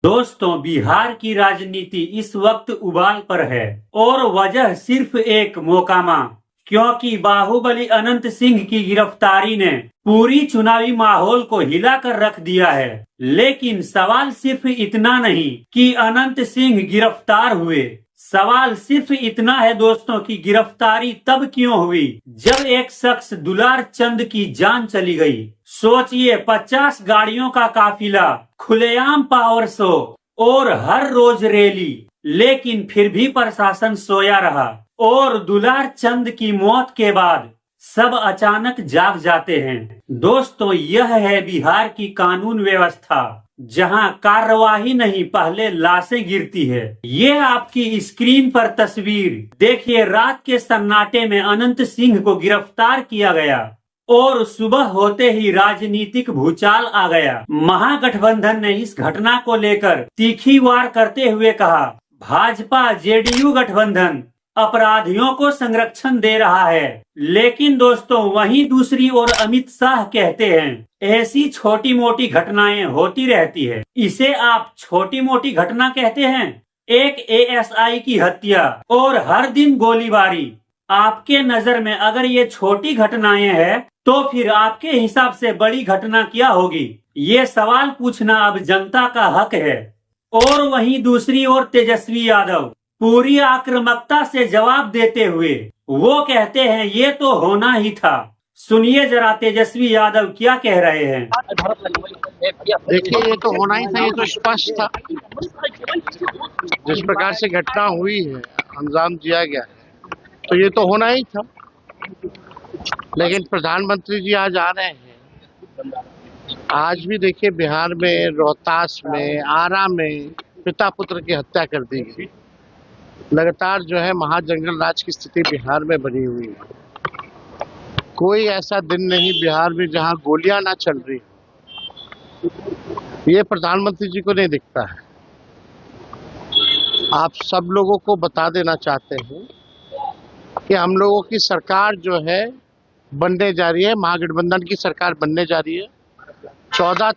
दोस्तों, बिहार की राजनीति इस वक्त उबाल पर है और वजह सिर्फ एक मोकामा, क्योंकि बाहुबली अनंत सिंह की गिरफ्तारी ने पूरी चुनावी माहौल को हिलाकर रख दिया है। लेकिन सवाल सिर्फ इतना नहीं कि अनंत सिंह गिरफ्तार हुए, सवाल सिर्फ इतना है दोस्तों कि गिरफ्तारी तब क्यों हुई जब एक शख्स दुलार चंद की जान चली गई। सोचिए, 50 गाड़ियों का काफिला, खुलेआम पावर शो और हर रोज रैली, लेकिन फिर भी प्रशासन सोया रहा और दुलार चंद की मौत के बाद सब अचानक जाग जाते हैं। दोस्तों, यह है बिहार की कानून व्यवस्था, जहां कार्यवाही नहीं, पहले लाशें गिरती है। ये आपकी स्क्रीन पर तस्वीर देखिए। रात के सन्नाटे में अनंत सिंह को गिरफ्तार किया गया और सुबह होते ही राजनीतिक भूचाल आ गया। महागठबंधन ने इस घटना को लेकर तीखी वार करते हुए कहा, भाजपा जेडीयू गठबंधन अपराधियों को संरक्षण दे रहा है। लेकिन दोस्तों, वहीं दूसरी ओर अमित शाह कहते हैं ऐसी छोटी मोटी घटनाएं होती रहती है, इसे आप छोटी मोटी घटना कहते हैं? एक एएसआई की हत्या और हर दिन गोलीबारी, आपके नजर में अगर ये छोटी घटनाएं हैं तो फिर आपके हिसाब से बड़ी घटना क्या होगी? ये सवाल पूछना अब जनता का हक है। और वहीं दूसरी ओर तेजस्वी यादव पूरी आक्रामकता से जवाब देते हुए वो कहते हैं ये तो होना ही था। सुनिए जरा तेजस्वी यादव क्या कह रहे हैं। देखिए, ये तो होना ही था, ये तो स्पष्ट था। जिस प्रकार से घटना हुई है, अंजाम दिया गया है, तो ये तो होना ही था। लेकिन प्रधानमंत्री जी आज आ रहे हैं। आज भी देखिए, बिहार में, रोहतास में, आरा में पिता पुत्र की हत्या कर दी गई। लगातार जो है महाजंगल राज की स्थिति बिहार में बनी हुई है। कोई ऐसा दिन नहीं बिहार में जहां गोलियां ना चल रही, ये प्रधानमंत्री जी को नहीं दिखता है। आप सब लोगों को बता देना चाहते हैं कि हम लोगों की सरकार जो है बनने जा रही है, महागठबंधन की सरकार बनने जा रही है। 14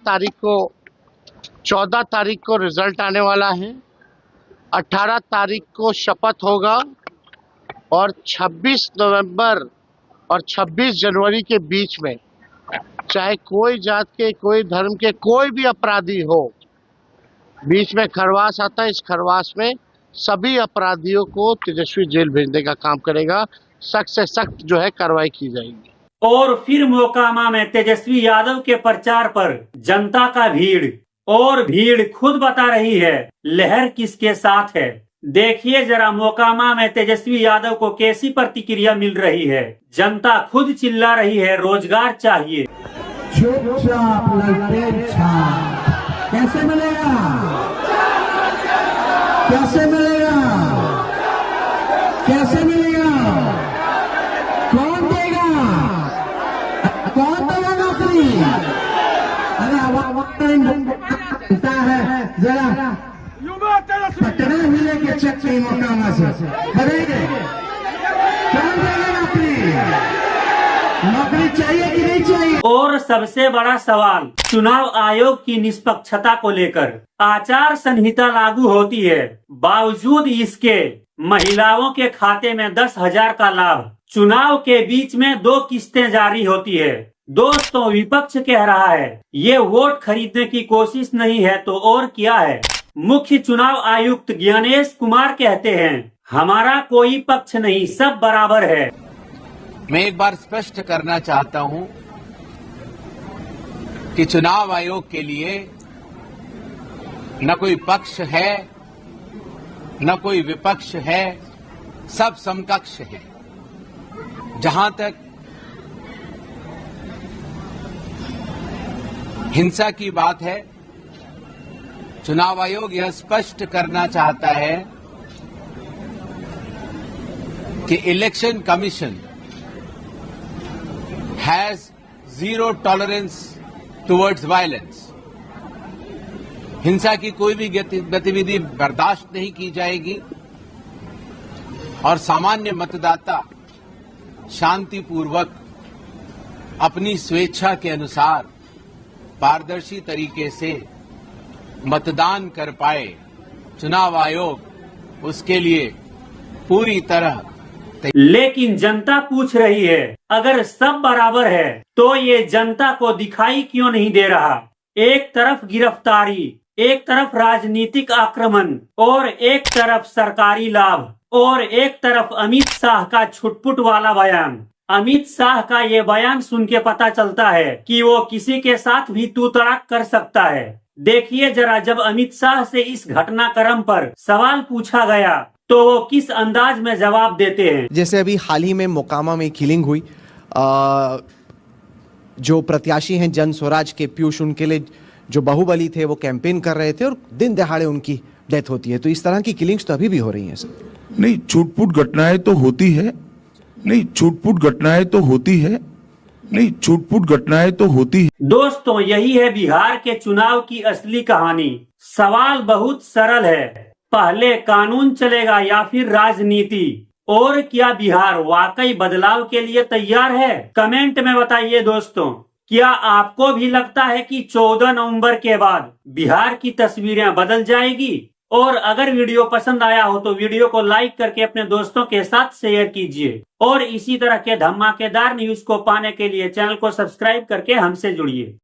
तारीख को रिजल्ट आने वाला है। 18 तारीख को शपथ होगा और 26 नवंबर और 26 जनवरी के बीच में चाहे कोई जात के, कोई धर्म के, कोई भी अपराधी हो, बीच में खरवास आता है। इस खरवास में सभी अपराधियों को तेजस्वी जेल भेजने का काम करेगा। सख्त से सख्त जो है कार्रवाई की जाएगी। और फिर मोकामा में तेजस्वी यादव के प्रचार पर जनता का भीड़, और भीड़ खुद बता रही है लहर किसके साथ है। देखिए जरा मोकामा में तेजस्वी यादव को कैसी प्रतिक्रिया मिल रही है। जनता खुद चिल्ला रही है रोजगार चाहिए। चुपचाप कैसे मिलेगा? कैसे मिलेगा? कैसे मिलेगा? कौन देगा? कौन देगा नौकरी? अरे है जरा पटना मिले के चेक मोकामा से करेंगे। कौन देगा नौकरी? नौकरी चाहिए कि नहीं चाहिए? और सबसे बड़ा सवाल चुनाव आयोग की निष्पक्षता को लेकर। आचार संहिता लागू होती है, बावजूद इसके महिलाओं के खाते में 10,000 का लाभ। चुनाव के बीच में 2 किस्तें जारी होती है। दोस्तों, विपक्ष कह रहा है ये वोट खरीदने की कोशिश नहीं है तो और क्या है। मुख्य चुनाव आयुक्त ज्ञानेश कुमार कहते हैं हमारा कोई पक्ष नहीं, सब बराबर है। मैं एक बार स्पष्ट करना चाहता हूं कि चुनाव आयोग के लिए न कोई पक्ष है न कोई विपक्ष है, सब समकक्ष है। जहां तक हिंसा की बात है, चुनाव आयोग यह स्पष्ट करना चाहता है कि election commission has zero tolerance towards violence। हिंसा की कोई भी गतिविधि बर्दाश्त नहीं की जाएगी और सामान्य मतदाता शांतिपूर्वक अपनी स्वेच्छा के अनुसार पारदर्शी तरीके से मतदान कर पाए, चुनाव आयोग उसके लिए पूरी तरह लेकिन जनता पूछ रही है, अगर सब बराबर है तो ये जनता को दिखाई क्यों नहीं दे रहा? एक तरफ गिरफ्तारी, एक तरफ राजनीतिक आक्रमण और एक तरफ सरकारी लाभ और एक तरफ अमित शाह का छुटपुट वाला बयान। अमित शाह का ये बयान सुन के पता चलता है कि वो किसी के साथ भी तू तड़ाक कर सकता है। देखिए जरा, जब अमित शाह से इस घटनाक्रम पर सवाल पूछा गया तो वो किस अंदाज में जवाब देते हैं। जैसे अभी हाल ही में मोकामा में किलिंग हुई, जो प्रत्याशी हैं जन स्वराज के पीयूष, उनके लिए जो बाहुबली थे वो कैंपेन कर रहे थे और दिन दहाड़े उनकी डेथ होती है। तो इस तरह की किलिंग्स तो अभी भी हो रही हैं सर। नहीं, छूटपुट घटनाएं तो होती है, नहीं छूटपुट घटनाएं तो होती है, नहीं छूटपुट घटनाएं तो होती है। दोस्तों, यही है बिहार के चुनाव की असली कहानी। सवाल बहुत सरल है, पहले कानून चलेगा या फिर राजनीति? और क्या बिहार वाकई बदलाव के लिए तैयार है? कमेंट में बताइए दोस्तों। क्या आपको भी लगता है कि 14 नवंबर के बाद बिहार की तस्वीरें बदल जाएगी? और अगर वीडियो पसंद आया हो तो वीडियो को लाइक करके अपने दोस्तों के साथ शेयर कीजिए और इसी तरह के धमाकेदार न्यूज को पाने के लिए चैनल को सब्सक्राइब करके हमसे जुड़िए।